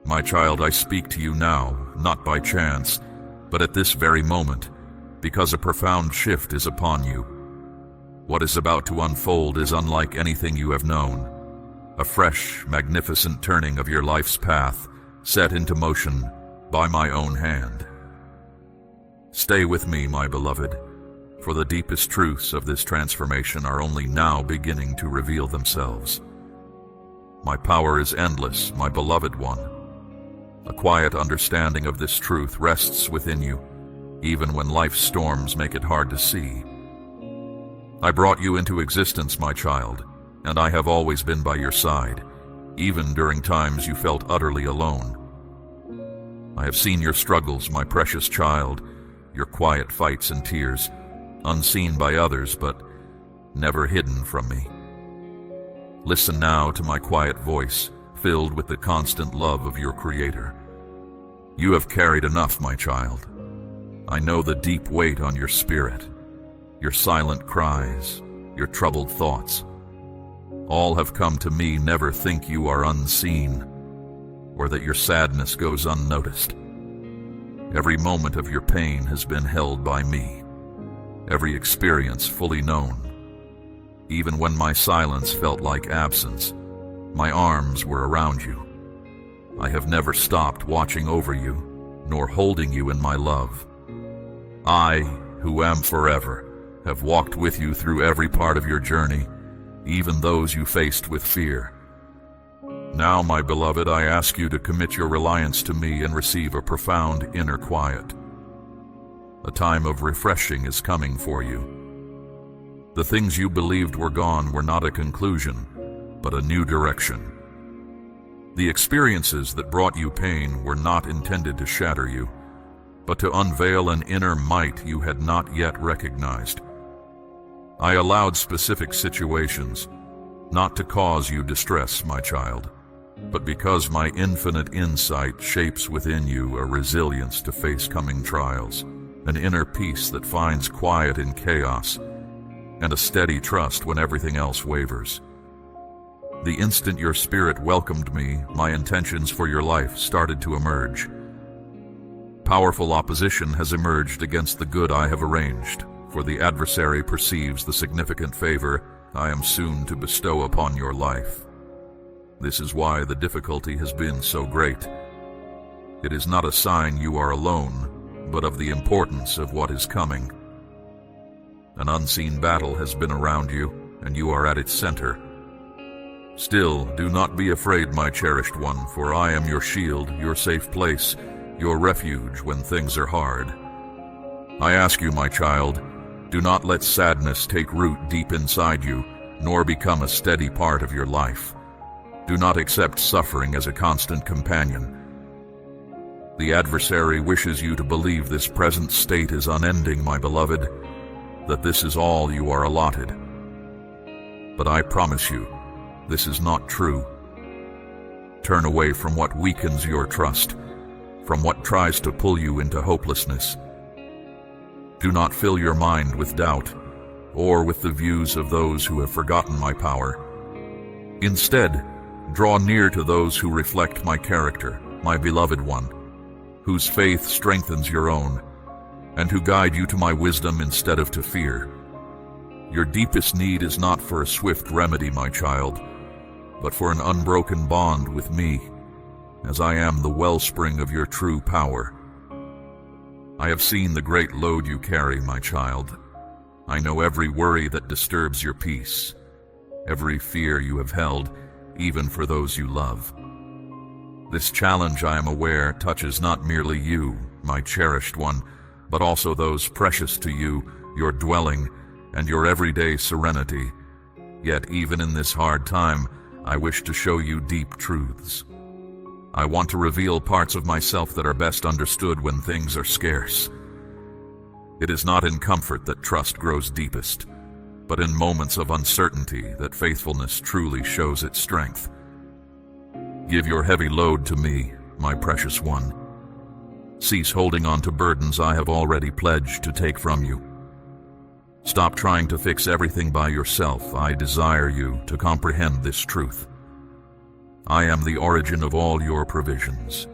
My child, I speak to you now, not by chance, but at this very moment, because a profound shift is upon you. What is about to unfold is unlike anything you have known. A fresh, magnificent turning of your life's path, set into motion by my own hand. Stay with me, my beloved, for the deepest truths of this transformation are only now beginning to reveal themselves. My power is endless, my beloved one. A quiet understanding of this truth rests within you, even when life's storms make it hard to see. I brought you into existence, my child, and I have always been by your side, even during times you felt utterly alone. I have seen your struggles, my precious child, your quiet fights and tears, unseen by others but never hidden from me. Listen now to my quiet voice, filled with the constant love of your Creator. You have carried enough, my child. I know the deep weight on your spirit, your silent cries, your troubled thoughts. All have come to me. Never think you are unseen, or that your sadness goes unnoticed. Every moment of your pain has been held by me, every experience fully known. Even when my silence felt like absence, my arms were around you. I have never stopped watching over you, nor holding you in my love. I, who am forever, have walked with you through every part of your journey, even those you faced with fear. Now, my beloved, I ask you to commit your reliance to me and receive a profound inner quiet. A time of refreshing is coming for you. The things you believed were gone were not a conclusion, but a new direction. The experiences that brought you pain were not intended to shatter you, but to unveil an inner might you had not yet recognized. I allowed specific situations, not to cause you distress, my child, but because my infinite insight shapes within you a resilience to face coming trials, an inner peace that finds quiet in chaos, and a steady trust when everything else wavers. The instant your spirit welcomed me, my intentions for your life started to emerge. Powerful opposition has emerged against the good I have arranged, for the adversary perceives the significant favor I am soon to bestow upon your life. This is why the difficulty has been so great. It is not a sign you are alone, but of the importance of what is coming. An unseen battle has been around you, and you are at its center. Still, do not be afraid, my cherished one, for I am your shield, your safe place, your refuge when things are hard. I ask you, my child, do not let sadness take root deep inside you, nor become a steady part of your life. Do not accept suffering as a constant companion. The adversary wishes you to believe this present state is unending, my beloved, that this is all you are allotted. But I promise you, this is not true. Turn away from what weakens your trust, from what tries to pull you into hopelessness. Do not fill your mind with doubt, or with the views of those who have forgotten my power. Instead, draw near to those who reflect my character, my beloved one, whose faith strengthens your own, and who guide you to my wisdom instead of to fear. Your deepest need is not for a swift remedy, my child, but for an unbroken bond with me, as I am the wellspring of your true power. I have seen the great load you carry, my child. I know every worry that disturbs your peace, every fear you have held, even for those you love. This challenge, I am aware, touches not merely you, my cherished one, but also those precious to you, your dwelling, and your everyday serenity. Yet even in this hard time, I wish to show you deep truths. I want to reveal parts of myself that are best understood when things are scarce. It is not in comfort that trust grows deepest, but in moments of uncertainty that faithfulness truly shows its strength. Give your heavy load to me, my precious one. Cease holding on to burdens I have already pledged to take from you. Stop trying to fix everything by yourself. I desire you to comprehend this truth. I am the origin of all your provisions.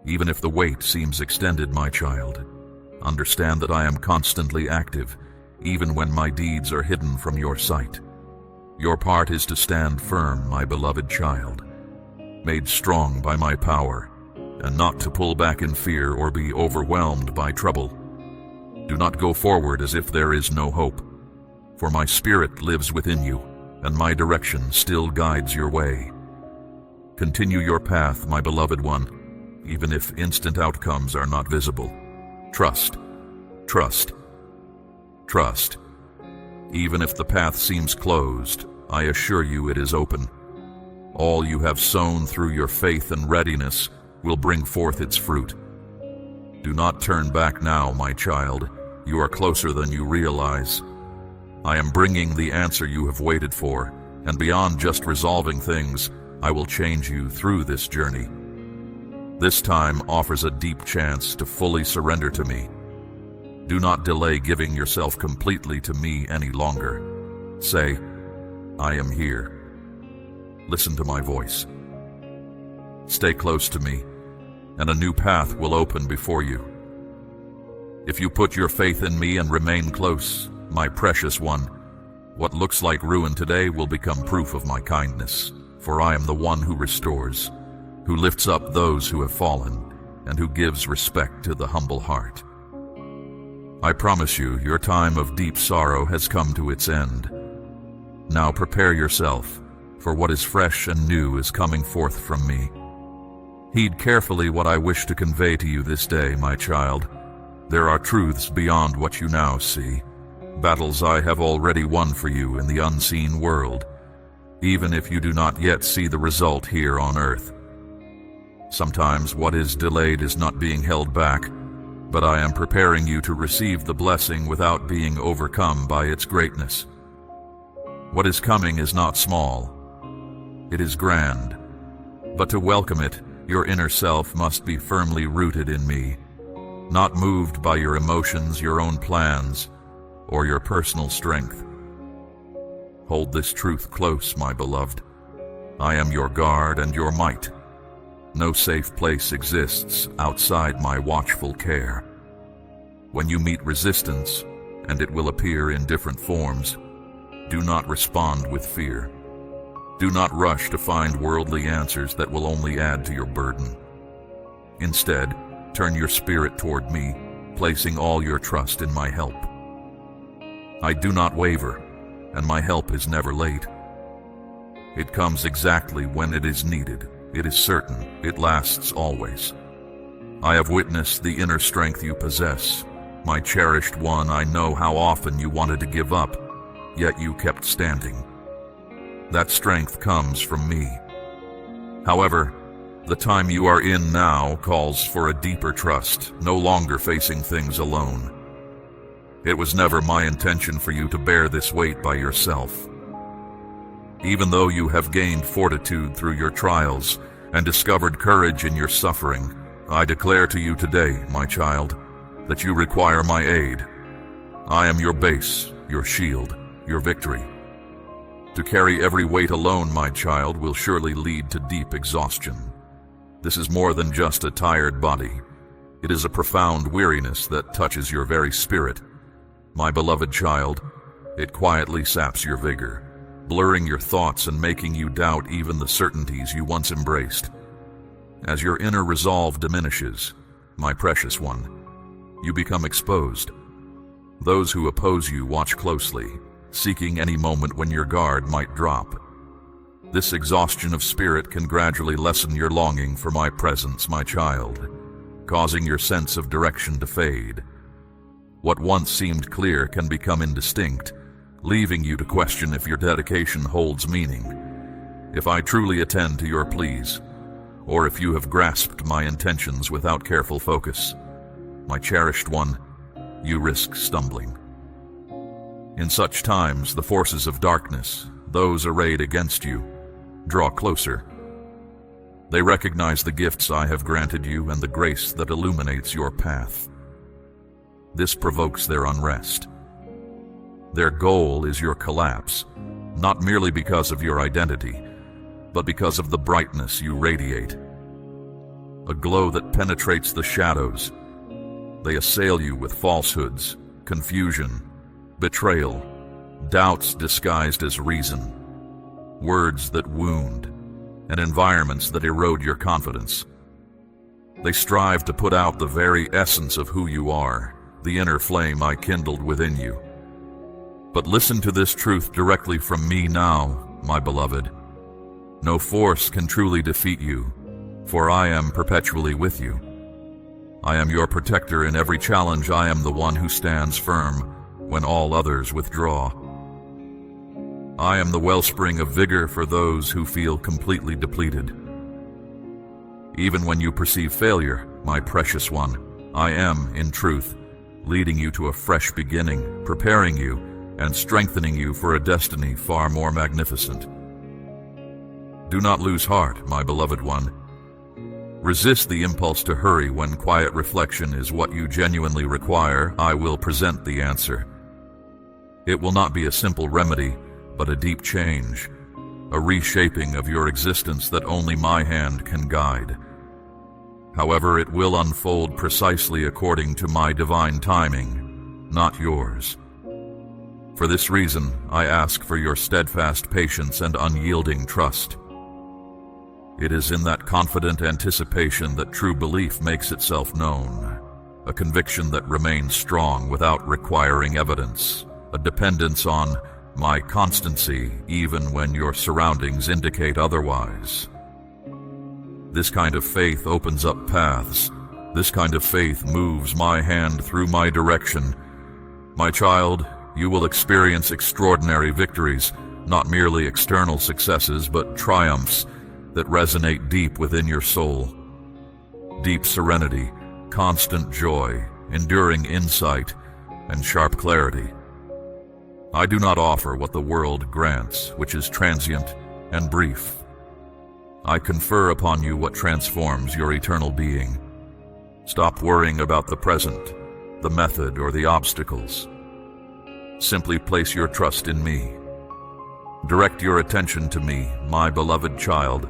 Even if the wait seems extended, my child, understand that I am constantly active, even when my deeds are hidden from your sight. Your part is to stand firm, my beloved child, made strong by my power, and not to pull back in fear or be overwhelmed by trouble. Do not go forward as if there is no hope, for my spirit lives within you, and my direction still guides your way. Continue your path, my beloved one, even if instant outcomes are not visible. Trust, trust, trust. Even if the path seems closed, I assure you it is open. All you have sown through your faith and readiness will bring forth its fruit. Do not turn back now, my child. You are closer than you realize. I am bringing the answer you have waited for, and beyond just resolving things, I will change you through this journey. This time offers a deep chance to fully surrender to me. Do not delay giving yourself completely to me any longer. Say, I am here. Listen to my voice. Stay close to me, and a new path will open before you. If you put your faith in me and remain close, my precious one, what looks like ruin today will become proof of my kindness, for I am the one who restores, who lifts up those who have fallen, and who gives respect to the humble heart. I promise you, your time of deep sorrow has come to its end. Now prepare yourself, for what is fresh and new is coming forth from me. Heed carefully what I wish to convey to you this day, my child. There are truths beyond what you now see, battles I have already won for you in the unseen world, even if you do not yet see the result here on earth. Sometimes what is delayed is not being held back, but I am preparing you to receive the blessing without being overcome by its greatness. What is coming is not small. It is grand. But to welcome it, your inner self must be firmly rooted in me, not moved by your emotions, your own plans, or your personal strength. Hold this truth close, my beloved. I am your guard and your might. No safe place exists outside my watchful care. When you meet resistance, and it will appear in different forms, do not respond with fear. Do not rush to find worldly answers that will only add to your burden. Instead, turn your spirit toward me, placing all your trust in my help. I do not waver, and my help is never late. It comes exactly when it is needed. It is certain. It lasts always. I have witnessed the inner strength you possess. My cherished one, I know how often you wanted to give up, yet you kept standing. That strength comes from me. However, the time you are in now calls for a deeper trust, no longer facing things alone. It was never my intention for you to bear this weight by yourself. Even though you have gained fortitude through your trials and discovered courage in your suffering, I declare to you today, my child, that you require my aid. I am your base, your shield, your victory. To carry every weight alone, my child, will surely lead to deep exhaustion. This is more than just a tired body. It is a profound weariness that touches your very spirit. My beloved child, it quietly saps your vigor, blurring your thoughts and making you doubt even the certainties you once embraced. As your inner resolve diminishes, my precious one, you become exposed. Those who oppose you watch closely, seeking any moment when your guard might drop. This exhaustion of spirit can gradually lessen your longing for my presence, my child, causing your sense of direction to fade. What once seemed clear can become indistinct, leaving you to question if your dedication holds meaning, if I truly attend to your pleas, or if you have grasped my intentions without careful focus. My cherished one, you risk stumbling. In such times, the forces of darkness, those arrayed against you, draw closer. They recognize the gifts I have granted you and the grace that illuminates your path. This provokes their unrest. Their goal is your collapse, not merely because of your identity, but because of the brightness you radiate. A glow that penetrates the shadows. They assail you with falsehoods, confusion, betrayal, doubts disguised as reason, words that wound, and environments that erode your confidence. They strive to put out the very essence of who you are, the inner flame I kindled within you. But listen to this truth directly from me now, my beloved. No force can truly defeat you, for I am perpetually with you. I am your protector in every challenge. I am the one who stands firm when all others withdraw. I am the wellspring of vigor for those who feel completely depleted. Even when you perceive failure, my precious one, I am, in truth, leading you to a fresh beginning, preparing you and strengthening you for a destiny far more magnificent. Do not lose heart, my beloved one. Resist the impulse to hurry when quiet reflection is what you genuinely require. I will present the answer. It will not be a simple remedy, but a deep change, a reshaping of your existence that only my hand can guide. However, it will unfold precisely according to my divine timing, not yours. For this reason, I ask for your steadfast patience and unyielding trust. It is in that confident anticipation that true belief makes itself known, a conviction that remains strong without requiring evidence, a dependence on my constancy even when your surroundings indicate otherwise. This kind of faith opens up paths. This kind of faith moves my hand through my direction. My child, you will experience extraordinary victories, not merely external successes, but triumphs that resonate deep within your soul. Deep serenity, constant joy, enduring insight, and sharp clarity. I do not offer what the world grants, which is transient and brief. I confer upon you what transforms your eternal being. Stop worrying about the present, the method, or the obstacles. Simply place your trust in me. Direct your attention to me, my beloved child,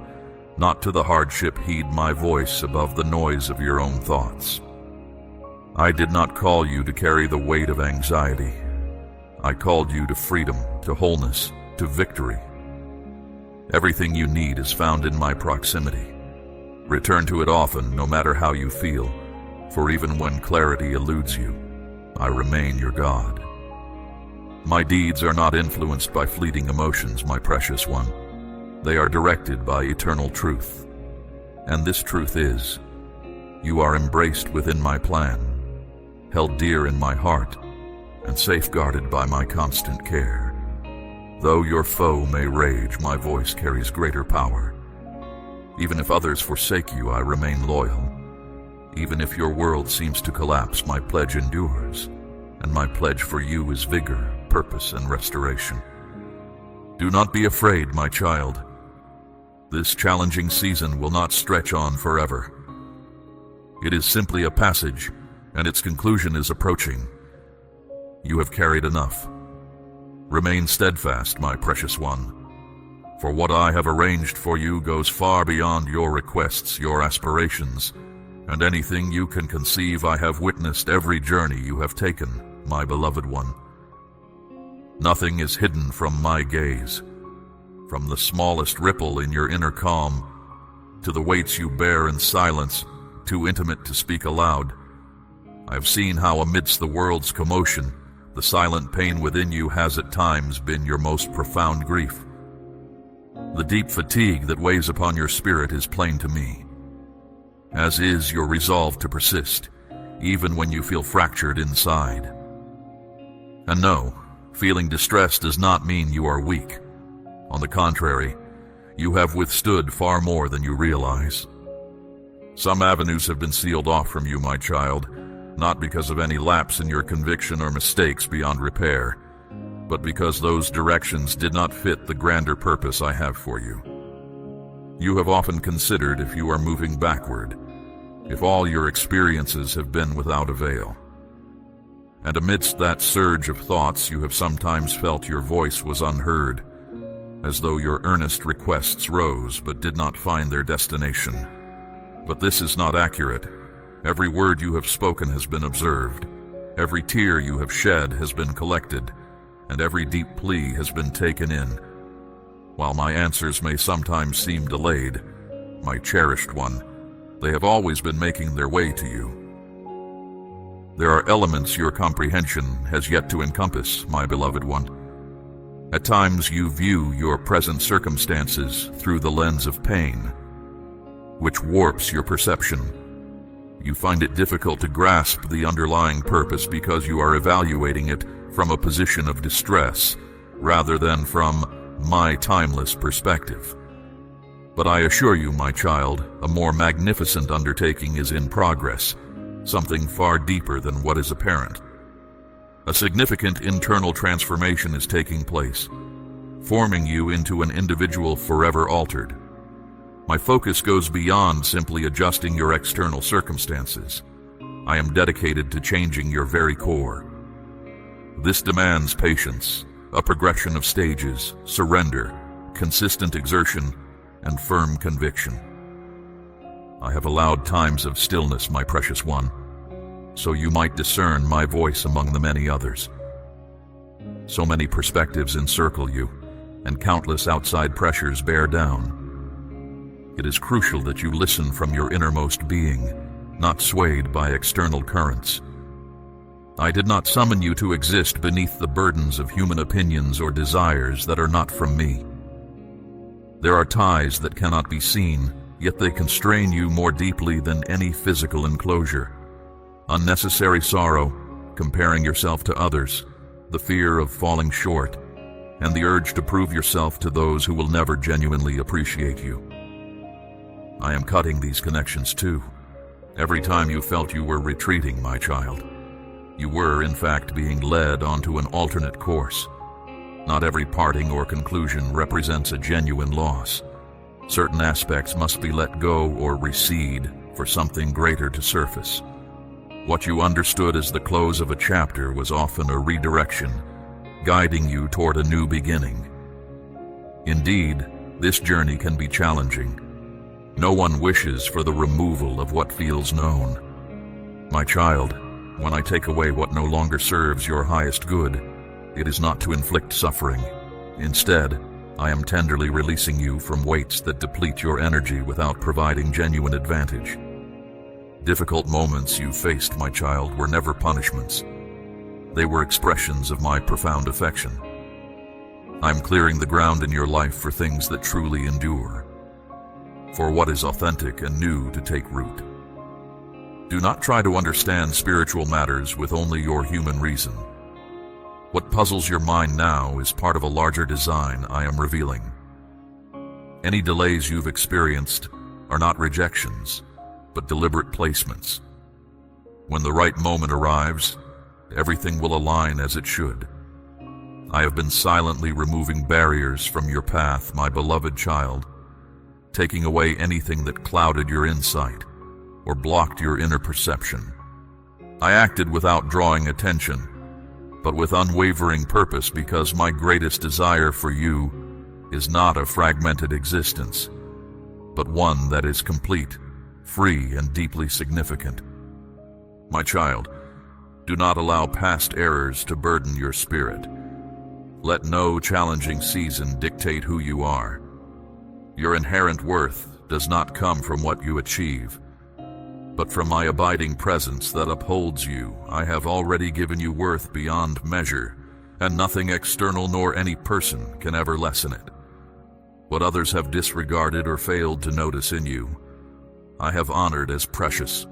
not to the hardship. Heed my voice above the noise of your own thoughts. I did not call you to carry the weight of anxiety. I called you to freedom, to wholeness, to victory. Everything you need is found in my proximity. Return to it often, no matter how you feel, for even when clarity eludes you, I remain your God. My deeds are not influenced by fleeting emotions, my precious one. They are directed by eternal truth. And this truth is, you are embraced within my plan, held dear in my heart, and safeguarded by my constant care. Though your foe may rage, my voice carries greater power. Even if others forsake you, I remain loyal. Even if your world seems to collapse, my pledge endures, and my pledge for you is vigor, purpose, and restoration. Do not be afraid, my child. This challenging season will not stretch on forever. It is simply a passage, and its conclusion is approaching. You have carried enough. Remain steadfast, my precious one, for what I have arranged for you goes far beyond your requests, your aspirations, and anything you can conceive. I have witnessed every journey you have taken, my beloved one. Nothing is hidden from my gaze, from the smallest ripple in your inner calm, to the weights you bear in silence, too intimate to speak aloud. I have seen how amidst the world's commotion, the silent pain within you has at times been your most profound grief. The deep fatigue that weighs upon your spirit is plain to me, as is your resolve to persist, even when you feel fractured inside. And no, feeling distressed does not mean you are weak. On the contrary, you have withstood far more than you realize. Some avenues have been sealed off from you, my child, not because of any lapse in your conviction or mistakes beyond repair, but because those directions did not fit the grander purpose I have for you. You have often considered if you are moving backward, if all your experiences have been without avail. And amidst that surge of thoughts, you have sometimes felt your voice was unheard, as though your earnest requests rose but did not find their destination. But this is not accurate. Every word you have spoken has been observed. Every tear you have shed has been collected, and every deep plea has been taken in. While my answers may sometimes seem delayed, my cherished one, they have always been making their way to you. There are elements your comprehension has yet to encompass, my beloved one. At times you view your present circumstances through the lens of pain, which warps your perception. You find it difficult to grasp the underlying purpose because you are evaluating it from a position of distress rather than from my timeless perspective. But I assure you, my child, a more magnificent undertaking is in progress, something far deeper than what is apparent. A significant internal transformation is taking place, forming you into an individual forever altered. My focus goes beyond simply adjusting your external circumstances. I am dedicated to changing your very core. This demands patience, a progression of stages, surrender, consistent exertion, and firm conviction. I have allowed times of stillness, my precious one, so you might discern my voice among the many others. So many perspectives encircle you, and countless outside pressures bear down. It is crucial that you listen from your innermost being, not swayed by external currents. I did not summon you to exist beneath the burdens of human opinions or desires that are not from me. There are ties that cannot be seen, yet they constrain you more deeply than any physical enclosure. Unnecessary sorrow, comparing yourself to others, the fear of falling short, and the urge to prove yourself to those who will never genuinely appreciate you. I am cutting these connections too. Every time you felt you were retreating, my child, you were, in fact, being led onto an alternate course. Not every parting or conclusion represents a genuine loss. Certain aspects must be let go or recede for something greater to surface. What you understood as the close of a chapter was often a redirection, guiding you toward a new beginning. Indeed, this journey can be challenging. No one wishes for the removal of what feels known. My child, when I take away what no longer serves your highest good, it is not to inflict suffering. Instead, I am tenderly releasing you from weights that deplete your energy without providing genuine advantage. Difficult moments you faced, my child, were never punishments. They were expressions of my profound affection. I'm clearing the ground in your life for things that truly endure, for what is authentic and new to take root. Do not try to understand spiritual matters with only your human reason. What puzzles your mind now is part of a larger design I am revealing. Any delays you've experienced are not rejections, but deliberate placements. When the right moment arrives, everything will align as it should. I have been silently removing barriers from your path, my beloved child, taking away anything that clouded your insight or blocked your inner perception. I acted without drawing attention, but with unwavering purpose, because my greatest desire for you is not a fragmented existence, but one that is complete, free, and deeply significant. My child, do not allow past errors to burden your spirit. Let no challenging season dictate who you are. Your inherent worth does not come from what you achieve, but from my abiding presence that upholds you. I have already given you worth beyond measure, and nothing external nor any person can ever lessen it. What others have disregarded or failed to notice in you, I have honored as precious.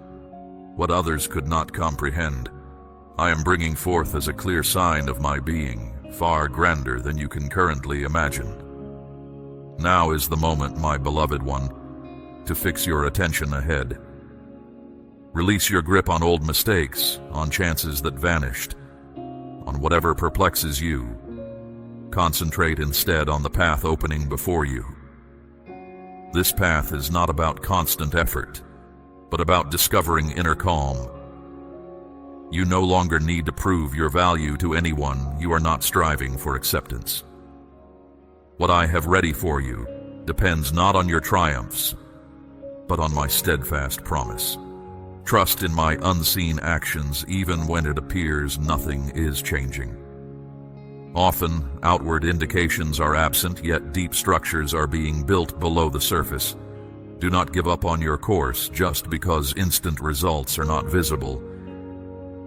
What others could not comprehend, I am bringing forth as a clear sign of my being, far grander than you can currently imagine. Now is the moment, my beloved one, to fix your attention ahead. Release your grip on old mistakes, on chances that vanished, on whatever perplexes you. Concentrate instead on the path opening before you. This path is not about constant effort, but about discovering inner calm. You no longer need to prove your value to anyone. You are not striving for acceptance. What I have ready for you depends not on your triumphs, but on my steadfast promise. Trust in my unseen actions even when it appears nothing is changing. Often, outward indications are absent, yet deep structures are being built below the surface. Do not give up on your course just because instant results are not visible.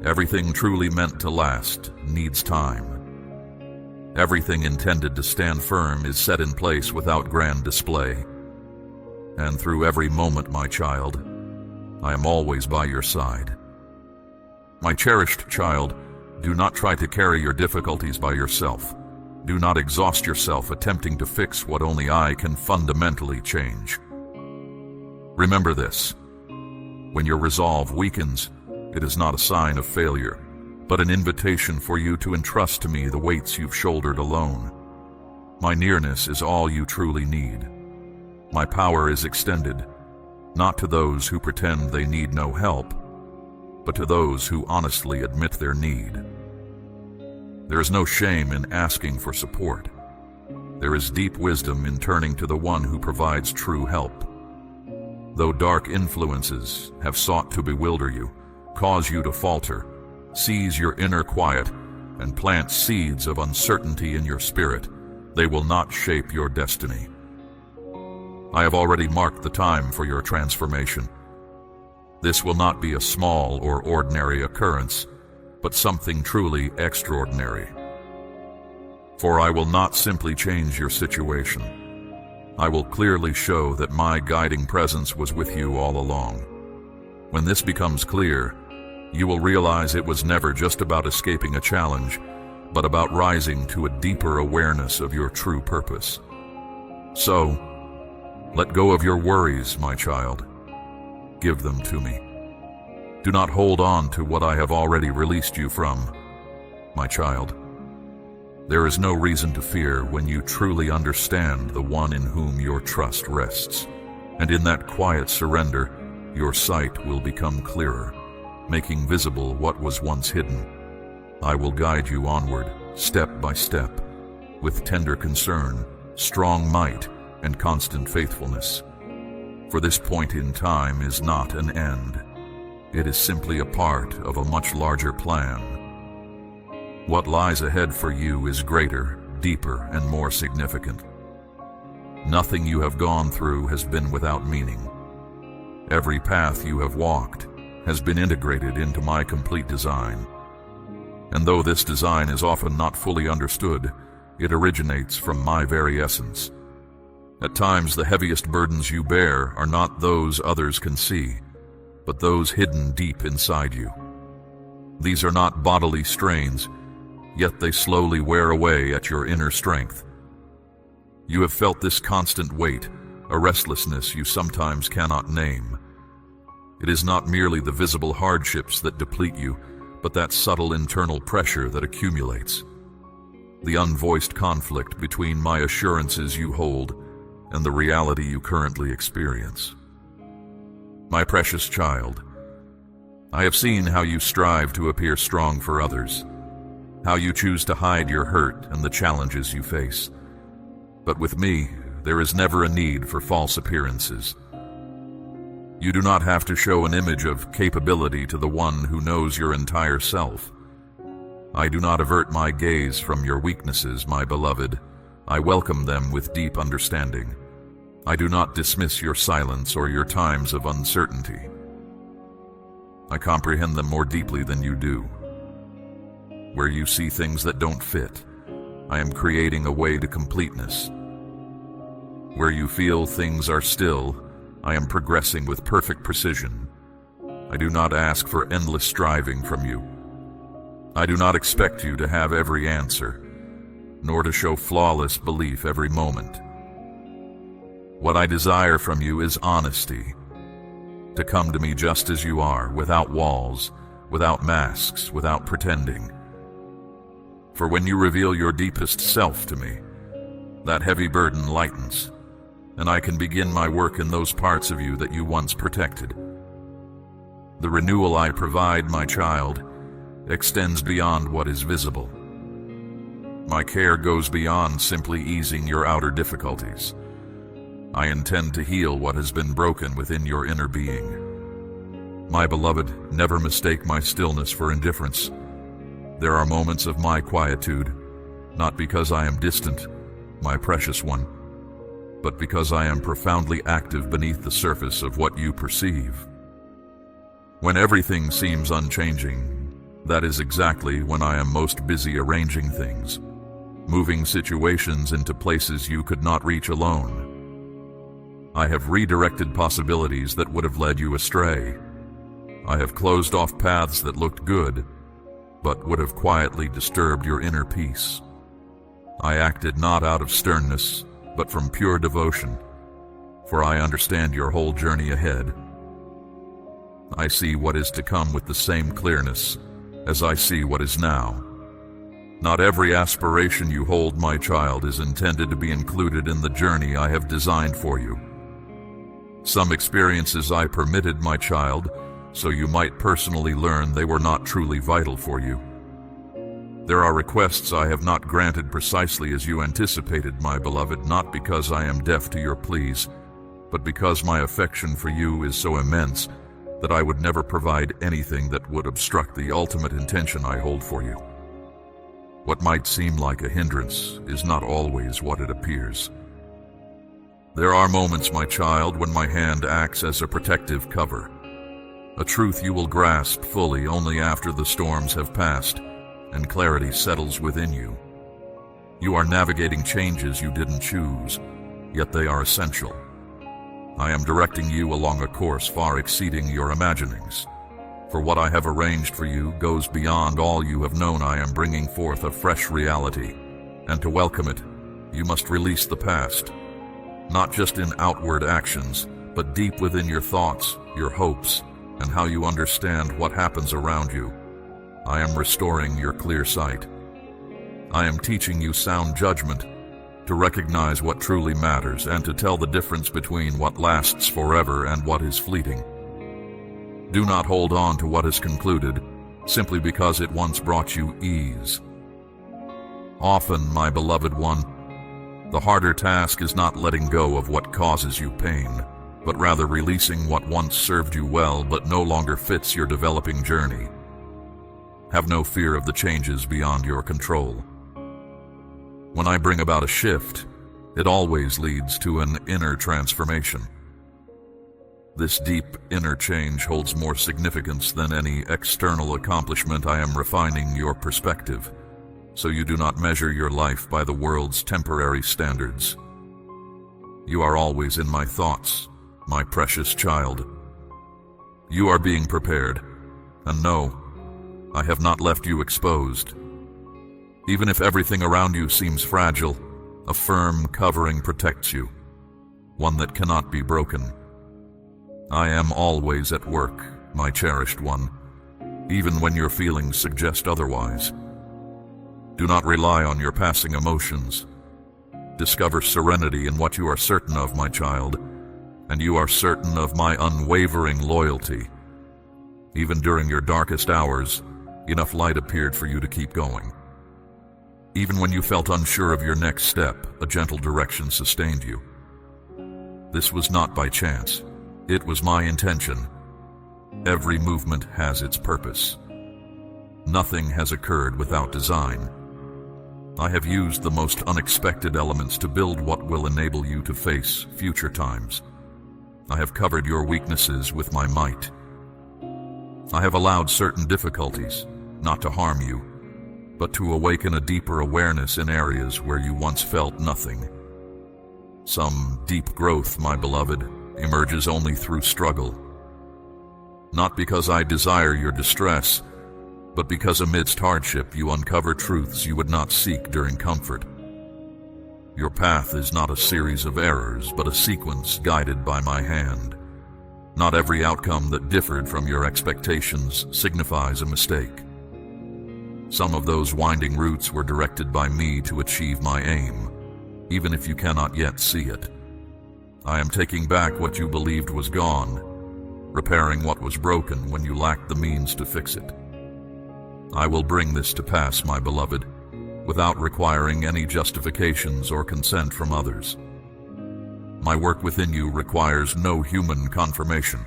Everything truly meant to last needs time. Everything intended to stand firm is set in place without grand display. And through every moment, my child, I am always by your side. My cherished child, do not try to carry your difficulties by yourself. Do not exhaust yourself attempting to fix what only I can fundamentally change. Remember this: when your resolve weakens, it is not a sign of failure, but an invitation for you to entrust to me the weights you've shouldered alone. My nearness is all you truly need. My power is extended, not to those who pretend they need no help, but to those who honestly admit their need. There is no shame in asking for support. There is deep wisdom in turning to the one who provides true help. Though dark influences have sought to bewilder you, cause you to falter, seize your inner quiet, and plant seeds of uncertainty in your spirit, they will not shape your destiny. I have already marked the time for your transformation. This will not be a small or ordinary occurrence, but something truly extraordinary. For I will not simply change your situation. I will clearly show that my guiding presence was with you all along. When this becomes clear, you will realize it was never just about escaping a challenge, but about rising to a deeper awareness of your true purpose. So, let go of your worries, my child. Give them to me. Do not hold on to what I have already released you from, my child. There is no reason to fear when you truly understand the one in whom your trust rests. And in that quiet surrender, your sight will become clearer, making visible what was once hidden. I will guide you onward, step by step, with tender concern, strong might, and constant faithfulness. For this point in time is not an end. It is simply a part of a much larger plan. What lies ahead for you is greater, deeper, and more significant. Nothing you have gone through has been without meaning. Every path you have walked has been integrated into my complete design. And though this design is often not fully understood, it originates from my very essence. At times, the heaviest burdens you bear are not those others can see, but those hidden deep inside you. These are not bodily strains, yet they slowly wear away at your inner strength. You have felt this constant weight, a restlessness you sometimes cannot name. It is not merely the visible hardships that deplete you, but that subtle internal pressure that accumulates. The unvoiced conflict between my assurances you hold and the reality you currently experience. My precious child, I have seen how you strive to appear strong for others, how you choose to hide your hurt and the challenges you face. But with me, there is never a need for false appearances. You do not have to show an image of capability to the one who knows your entire self. I do not avert my gaze from your weaknesses, my beloved. I welcome them with deep understanding. I do not dismiss your silence or your times of uncertainty. I comprehend them more deeply than you do. Where you see things that don't fit, I am creating a way to completeness. Where you feel things are still, I am progressing with perfect precision. I do not ask for endless striving from you. I do not expect you to have every answer, nor to show flawless belief every moment. What I desire from you is honesty, to come to me just as you are, without walls, without masks, without pretending. For when you reveal your deepest self to me, that heavy burden lightens, and I can begin my work in those parts of you that you once protected. The renewal I provide, my child, extends beyond what is visible. My care goes beyond simply easing your outer difficulties. I intend to heal what has been broken within your inner being. My beloved, never mistake my stillness for indifference. There are moments of my quietude, not because I am distant, my precious one, but because I am profoundly active beneath the surface of what you perceive. When everything seems unchanging, that is exactly when I am most busy arranging things, moving situations into places you could not reach alone. I have redirected possibilities that would have led you astray. I have closed off paths that looked good, but would have quietly disturbed your inner peace. I acted not out of sternness, but from pure devotion, for I understand your whole journey ahead. I see what is to come with the same clearness as I see what is now. Not every aspiration you hold, my child, is intended to be included in the journey I have designed for you. Some experiences I permitted, my child, so you might personally learn they were not truly vital for you. There are requests I have not granted precisely as you anticipated, my beloved, not because I am deaf to your pleas, but because my affection for you is so immense that I would never provide anything that would obstruct the ultimate intention I hold for you. What might seem like a hindrance is not always what it appears. There are moments, my child, when my hand acts as a protective cover, a truth you will grasp fully only after the storms have passed and clarity settles within you. You are navigating changes you didn't choose, yet they are essential. I am directing you along a course far exceeding your imaginings. For what I have arranged for you goes beyond all you have known. I am bringing forth a fresh reality, and to welcome it, you must release the past. Not just in outward actions, but deep within your thoughts, your hopes, and how you understand what happens around you. I am restoring your clear sight. I am teaching you sound judgment, to recognize what truly matters and to tell the difference between what lasts forever and what is fleeting. Do not hold on to what is concluded, simply because it once brought you ease. Often, my beloved one, the harder task is not letting go of what causes you pain, but rather releasing what once served you well but no longer fits your developing journey. Have no fear of the changes beyond your control. When I bring about a shift, it always leads to an inner transformation. This deep inner change holds more significance than any external accomplishment. I am refining your perspective, so you do not measure your life by the world's temporary standards. You are always in my thoughts, my precious child. You are being prepared, and no, I have not left you exposed. Even if everything around you seems fragile, a firm covering protects you, one that cannot be broken. I am always at work, my cherished one, even when your feelings suggest otherwise. Do not rely on your passing emotions. Discover serenity in what you are certain of, my child, and you are certain of my unwavering loyalty. Even during your darkest hours, enough light appeared for you to keep going. Even when you felt unsure of your next step, a gentle direction sustained you. This was not by chance. It was my intention. Every movement has its purpose. Nothing has occurred without design. I have used the most unexpected elements to build what will enable you to face future times. I have covered your weaknesses with my might. I have allowed certain difficulties, not to harm you, but to awaken a deeper awareness in areas where you once felt nothing. Some deep growth, my beloved, emerges only through struggle. Not because I desire your distress, but because amidst hardship you uncover truths you would not seek during comfort. Your path is not a series of errors, but a sequence guided by my hand. Not every outcome that differed from your expectations signifies a mistake. Some of those winding routes were directed by me to achieve my aim, even if you cannot yet see it. I am taking back what you believed was gone, repairing what was broken when you lacked the means to fix it. I will bring this to pass, my beloved, without requiring any justifications or consent from others. My work within you requires no human confirmation.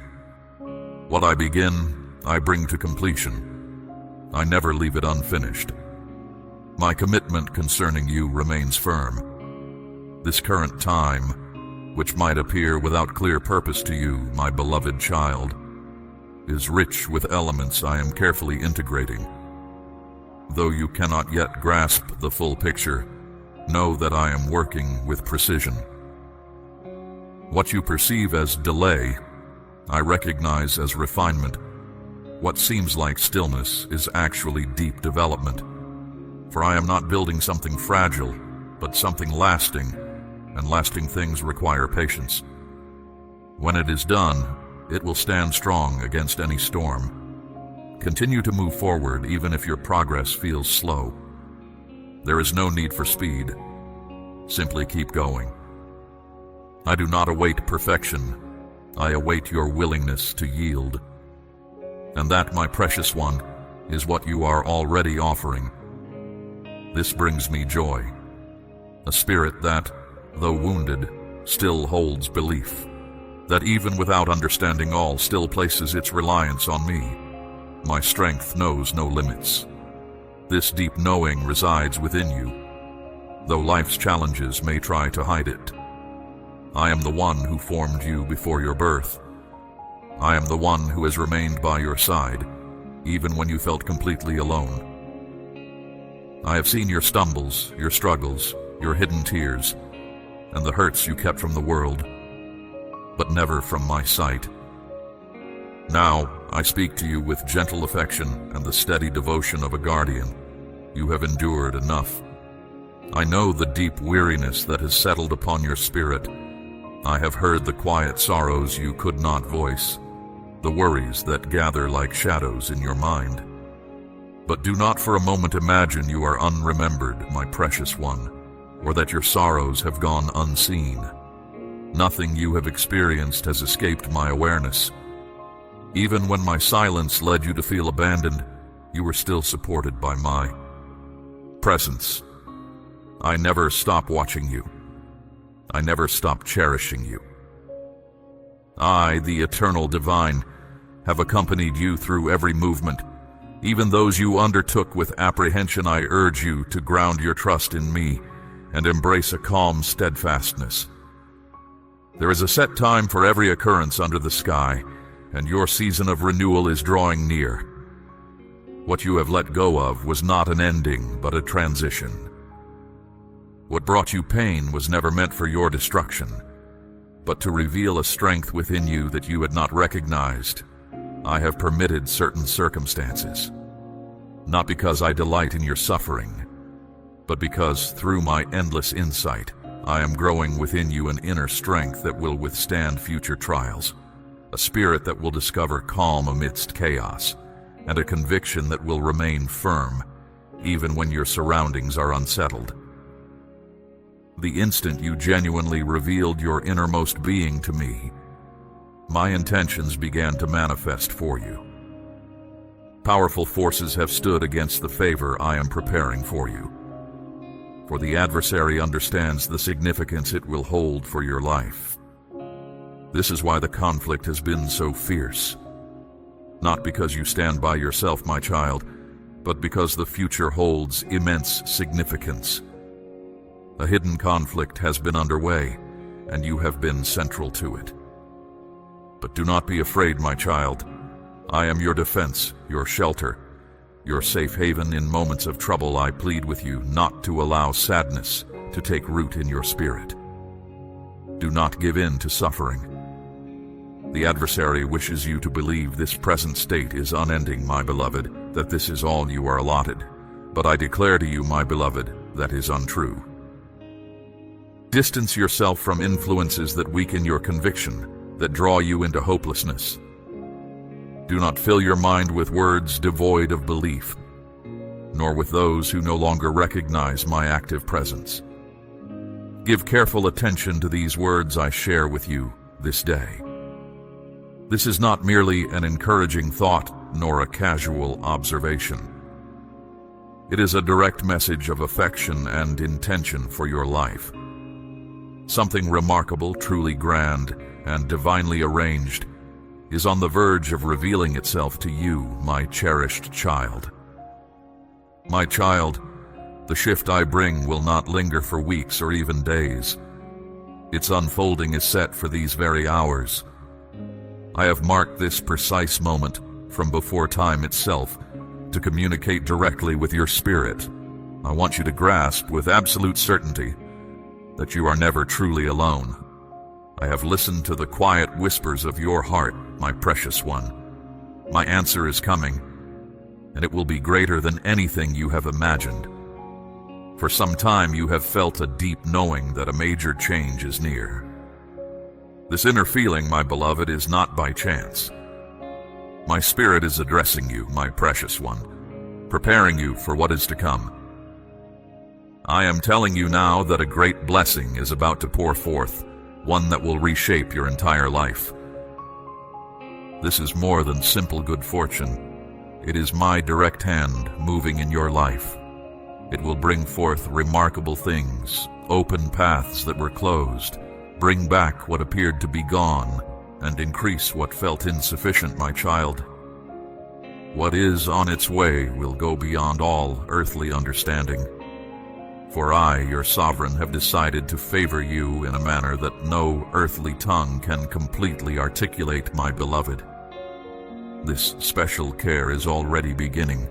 What I begin, I bring to completion. I never leave it unfinished. My commitment concerning you remains firm. This current time, which might appear without clear purpose to you, my beloved child, is rich with elements I am carefully integrating. Though you cannot yet grasp the full picture, know that I am working with precision. What you perceive as delay, I recognize as refinement. What seems like stillness is actually deep development. For I am not building something fragile, but something lasting, and lasting things require patience. When it is done, it will stand strong against any storm. Continue to move forward even if your progress feels slow. There is no need for speed. Simply keep going. I do not await perfection. I await your willingness to yield. And that, my precious one, is what you are already offering. This brings me joy. A spirit that, though wounded, still holds belief. That even without understanding all, still places its reliance on me. My strength knows no limits. This deep knowing resides within you, though life's challenges may try to hide it. I am the one who formed you before your birth. I am the one who has remained by your side, even when you felt completely alone. I have seen your stumbles, your struggles, your hidden tears, and the hurts you kept from the world, but never from my sight. Now, I speak to you with gentle affection and the steady devotion of a guardian. You have endured enough. I know the deep weariness that has settled upon your spirit. I have heard the quiet sorrows you could not voice, the worries that gather like shadows in your mind. But do not for a moment imagine you are unremembered, my precious one, or that your sorrows have gone unseen. Nothing you have experienced has escaped my awareness. Even when my silence led you to feel abandoned, you were still supported by my presence. I never stop watching you. I never stop cherishing you. I, the eternal divine, have accompanied you through every movement. Even those you undertook with apprehension, I urge you to ground your trust in me and embrace a calm steadfastness. There is a set time for every occurrence under the sky, and your season of renewal is drawing near. What you have let go of was not an ending, but a transition. What brought you pain was never meant for your destruction, but to reveal a strength within you that you had not recognized. I have permitted certain circumstances, not because I delight in your suffering, but because through my endless insight, I am growing within you an inner strength that will withstand future trials, a spirit that will discover calm amidst chaos, and a conviction that will remain firm even when your surroundings are unsettled. The instant you genuinely revealed your innermost being to me, my intentions began to manifest for you. Powerful forces have stood against the favor I am preparing for you, for the adversary understands the significance it will hold for your life. This is why the conflict has been so fierce. Not because you stand by yourself, my child, but because the future holds immense significance. A hidden conflict has been underway, and you have been central to it. But do not be afraid, my child. I am your defense, your shelter, your safe haven in moments of trouble. I plead with you not to allow sadness to take root in your spirit. Do not give in to suffering. The adversary wishes you to believe this present state is unending, my beloved, that this is all you are allotted. But I declare to you, my beloved, that is untrue. Distance yourself from influences that weaken your conviction, that draw you into hopelessness. Do not fill your mind with words devoid of belief, nor with those who no longer recognize my active presence. Give careful attention to these words I share with you this day. This is not merely an encouraging thought, nor a casual observation. It is a direct message of affection and intention for your life. Something remarkable, truly grand, and divinely arranged is on the verge of revealing itself to you, my cherished child. My child, the shift I bring will not linger for weeks or even days. Its unfolding is set for these very hours. I have marked this precise moment from before time itself to communicate directly with your spirit. I want you to grasp with absolute certainty that you are never truly alone. I have listened to the quiet whispers of your heart, my precious one. My answer is coming, and it will be greater than anything you have imagined. For some time you have felt a deep knowing that a major change is near. This inner feeling, my beloved, is not by chance. My spirit is addressing you, my precious one, preparing you for what is to come. I am telling you now that a great blessing is about to pour forth, one that will reshape your entire life. This is more than simple good fortune. It is my direct hand moving in your life. It will bring forth remarkable things, open paths that were closed, bring back what appeared to be gone, and increase what felt insufficient, my child. What is on its way will go beyond all earthly understanding. For I, your sovereign, have decided to favor you in a manner that no earthly tongue can completely articulate, my beloved. This special care is already beginning,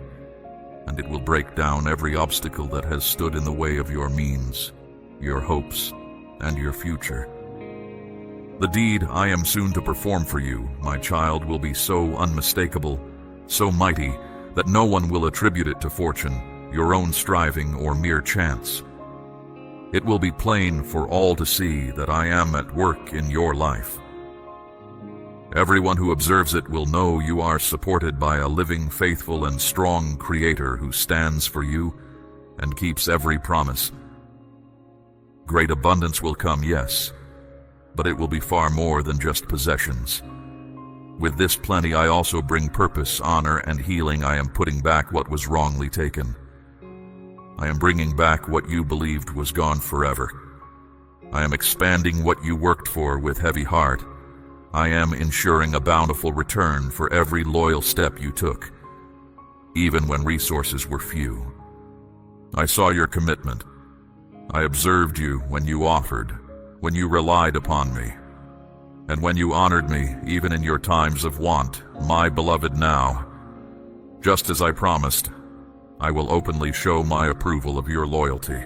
and it will break down every obstacle that has stood in the way of your means, your hopes, and your future. The deed I am soon to perform for you, my child, will be so unmistakable, so mighty, that no one will attribute it to fortune, your own striving, or mere chance. It will be plain for all to see that I am at work in your life. Everyone who observes it will know you are supported by a living, faithful, and strong Creator who stands for you and keeps every promise. Great abundance will come, yes, but it will be far more than just possessions. With this plenty I also bring purpose, honor, and healing. I am putting back what was wrongly taken. I am bringing back what you believed was gone forever. I am expanding what you worked for with heavy heart. I am ensuring a bountiful return for every loyal step you took, even when resources were few. I saw your commitment. I observed you when you offered, when you relied upon me, and when you honored me even in your times of want, my beloved. Now, just as I promised, I will openly show my approval of your loyalty.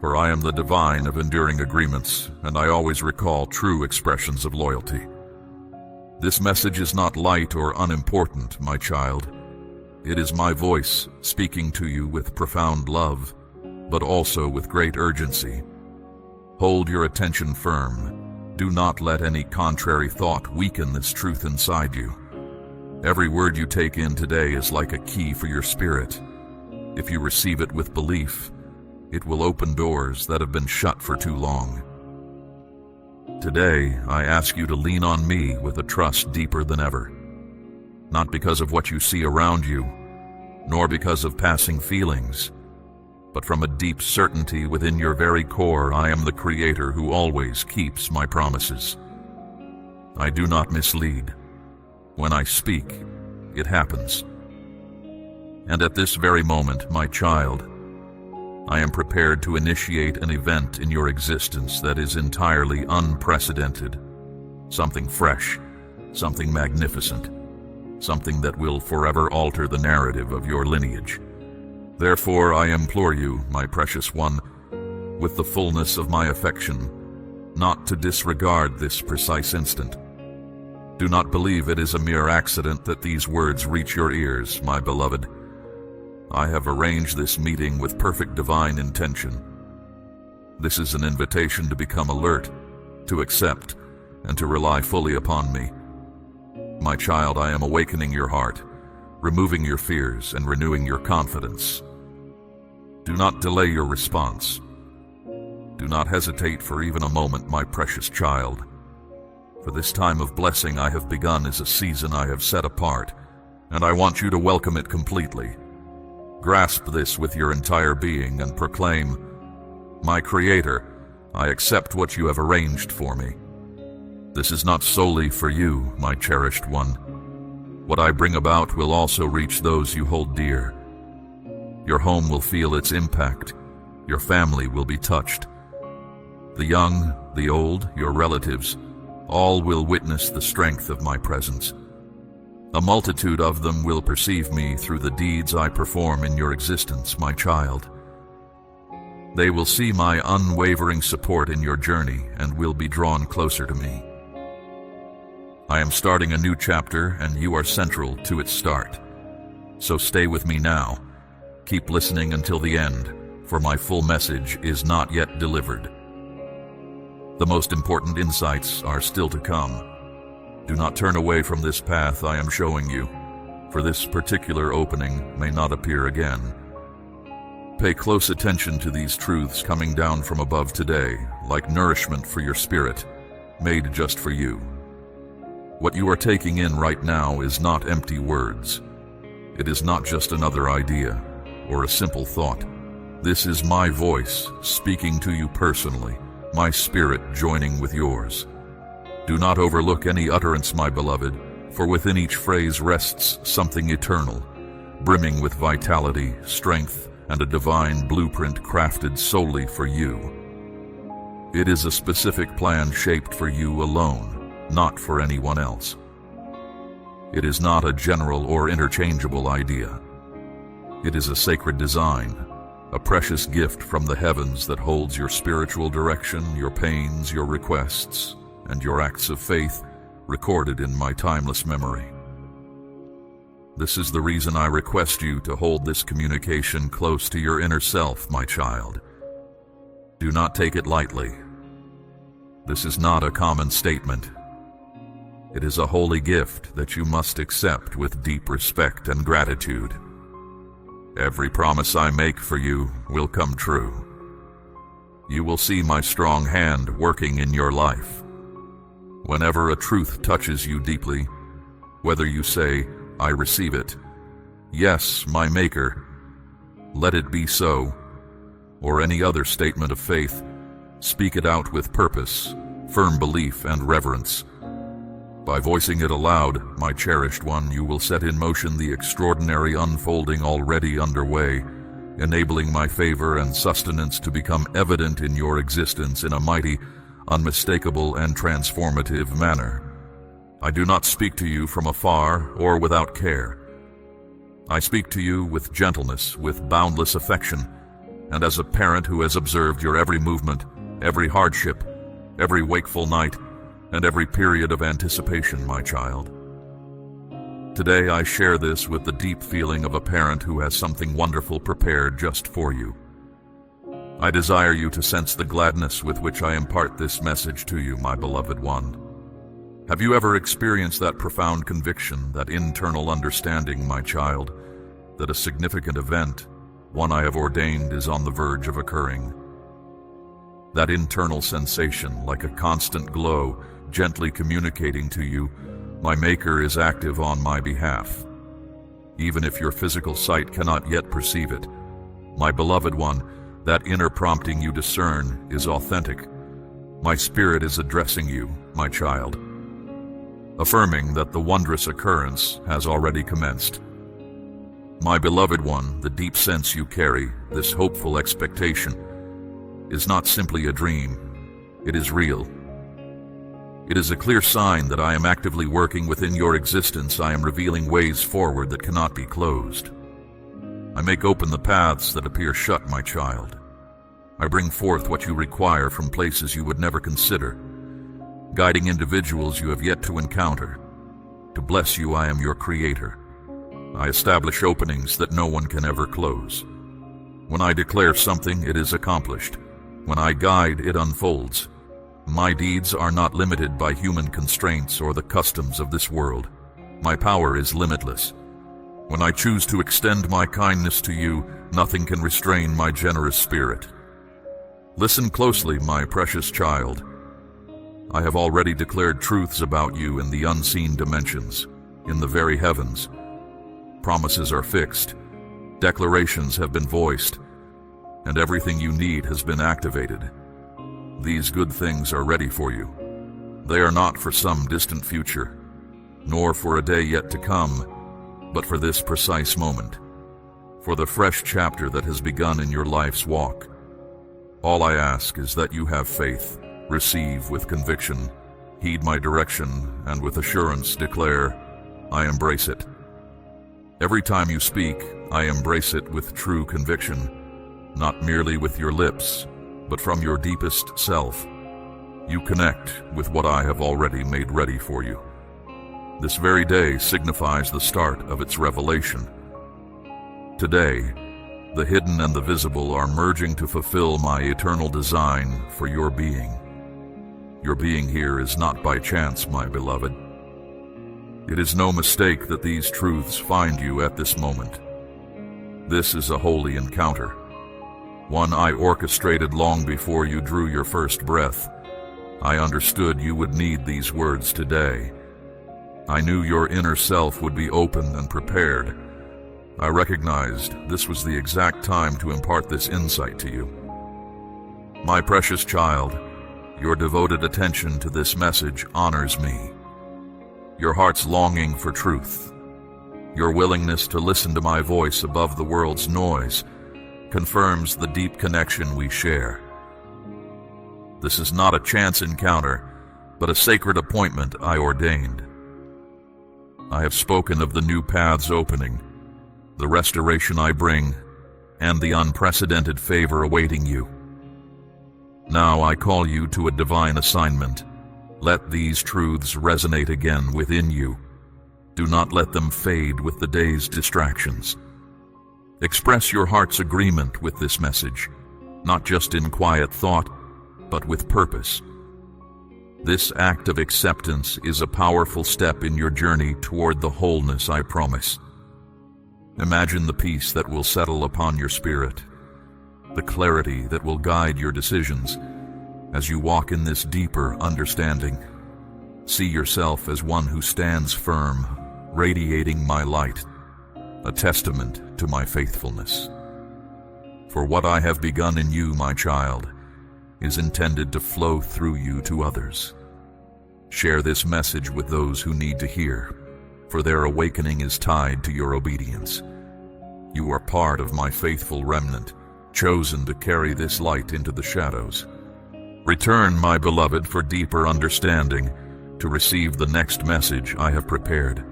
For I am the divine of enduring agreements, and I always recall true expressions of loyalty. This message is not light or unimportant, my child. It is my voice speaking to you with profound love, but also with great urgency. Hold your attention firm. Do not let any contrary thought weaken this truth inside you. Every word you take in today is like a key for your spirit. If you receive it with belief, it will open doors that have been shut for too long. Today, I ask you to lean on me with a trust deeper than ever. Not because of what you see around you, nor because of passing feelings, but from a deep certainty within your very core. I am the Creator who always keeps my promises. I do not mislead. When I speak, it happens. And at this very moment, my child, I am prepared to initiate an event in your existence that is entirely unprecedented. Something fresh, something magnificent, something that will forever alter the narrative of your lineage. Therefore, I implore you, my precious one, with the fullness of my affection, not to disregard this precise instant. Do not believe it is a mere accident that these words reach your ears, my beloved. I have arranged this meeting with perfect divine intention. This is an invitation to become alert, to accept, and to rely fully upon me. My child, I am awakening your heart, removing your fears, and renewing your confidence. Do not delay your response. Do not hesitate for even a moment, my precious child. For this time of blessing I have begun is a season I have set apart, and I want you to welcome it completely. Grasp this with your entire being and proclaim, "My Creator, I accept what you have arranged for me. This is not solely for you, my cherished one. What I bring about will also reach those you hold dear. Your home will feel its impact. Your family will be touched. The young, the old, your relatives, all will witness the strength of my presence. A multitude of them will perceive me through the deeds I perform in your existence, my child. They will see my unwavering support in your journey and will be drawn closer to me. I am starting a new chapter, and you are central to its start. So stay with me now. Keep listening until the end, for my full message is not yet delivered. The most important insights are still to come. Do not turn away from this path I am showing you, for this particular opening may not appear again. Pay close attention to these truths coming down from above today, like nourishment for your spirit, made just for you. What you are taking in right now is not empty words. It is not just another idea or a simple thought. This is my voice speaking to you personally, my spirit joining with yours. Do not overlook any utterance, my beloved, for within each phrase rests something eternal, brimming with vitality, strength, and a divine blueprint crafted solely for you. It is a specific plan shaped for you alone, not for anyone else. It is not a general or interchangeable idea. It is a sacred design, a precious gift from the heavens that holds your spiritual direction, your pains, your requests, and your acts of faith recorded in my timeless memory. This is the reason I request you to hold this communication close to your inner self, my child. Do not take it lightly. This is not a common statement. It is a holy gift that you must accept with deep respect and gratitude. Every promise I make for you will come true. You will see my strong hand working in your life. Whenever a truth touches you deeply, whether you say, "I receive it," "Yes, my Maker," "Let it be so," or any other statement of faith, speak it out with purpose, firm belief, and reverence. By voicing it aloud, my cherished one, you will set in motion the extraordinary unfolding already underway, enabling my favor and sustenance to become evident in your existence in a mighty, unmistakable, and transformative manner. I do not speak to you from afar or without care. I speak to you with gentleness, with boundless affection, and as a parent who has observed your every movement, every hardship, every wakeful night, and every period of anticipation, my child. Today I share this with the deep feeling of a parent who has something wonderful prepared just for you. I desire you to sense the gladness with which I impart this message to you, my beloved one. Have you ever experienced that profound conviction, that internal understanding, my child, that a significant event, one I have ordained, is on the verge of occurring? That internal sensation, like a constant glow, gently communicating to you, my Maker is active on my behalf. Even if your physical sight cannot yet perceive it, my beloved one, that inner prompting you discern is authentic. My spirit is addressing you, my child, affirming that the wondrous occurrence has already commenced. My beloved one, the deep sense you carry, this hopeful expectation, is not simply a dream. It is real. It is a clear sign that I am actively working within your existence. I am revealing ways forward that cannot be closed. I make open the paths that appear shut, my child. I bring forth what you require from places you would never consider, guiding individuals you have yet to encounter. To bless you, I am your Creator. I establish openings that no one can ever close. When I declare something, it is accomplished. When I guide, it unfolds. My deeds are not limited by human constraints or the customs of this world. My power is limitless. When I choose to extend my kindness to you, nothing can restrain my generous spirit. Listen closely, my precious child. I have already declared truths about you in the unseen dimensions, in the very heavens. Promises are fixed, Declarations have been voiced, and everything you need has been activated. These good things are ready for you. They are not for some distant future, nor for a day yet to come, but for this precise moment, for the fresh chapter that has begun in your life's walk. All I ask is that you have faith, receive with conviction, heed my direction, and with assurance declare, I embrace it. Every time you speak, I embrace it with true conviction, not merely with your lips, but from your deepest self. You connect with what I have already made ready for you. This very day signifies the start of its revelation. Today, the hidden and the visible are merging to fulfill my eternal design for your being. Your being here is not by chance, my beloved. It is no mistake that these truths find you at this moment. This is a holy encounter, one I orchestrated long before you drew your first breath. I understood you would need these words today. I knew your inner self would be open and prepared. I recognized this was the exact time to impart this insight to you. My precious child, your devoted attention to this message honors me. Your heart's longing for truth, your willingness to listen to my voice above the world's noise, confirms the deep connection we share. This is not a chance encounter, but a sacred appointment I ordained. I have spoken of the new paths opening, the restoration I bring, and the unprecedented favor awaiting you. Now I call you to a divine assignment. Let these truths resonate again within you. Do not let them fade with the day's distractions. Express your heart's agreement with this message, not just in quiet thought, but with purpose. This act of acceptance is a powerful step in your journey toward the wholeness I promise. Imagine the peace that will settle upon your spirit, the clarity that will guide your decisions as you walk in this deeper understanding. See yourself as one who stands firm, radiating my light, a testament to my faithfulness. For what I have begun in you, my child, is intended to flow through you to others. Share this message with those who need to hear, for their awakening is tied to your obedience. You are part of my faithful remnant, chosen to carry this light into the shadows. Return, my beloved, for deeper understanding, to receive the next message I have prepared.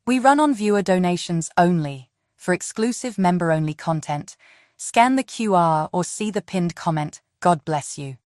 We run on viewer donations only. For exclusive member-only content, scan the QR or see the pinned comment. God bless you.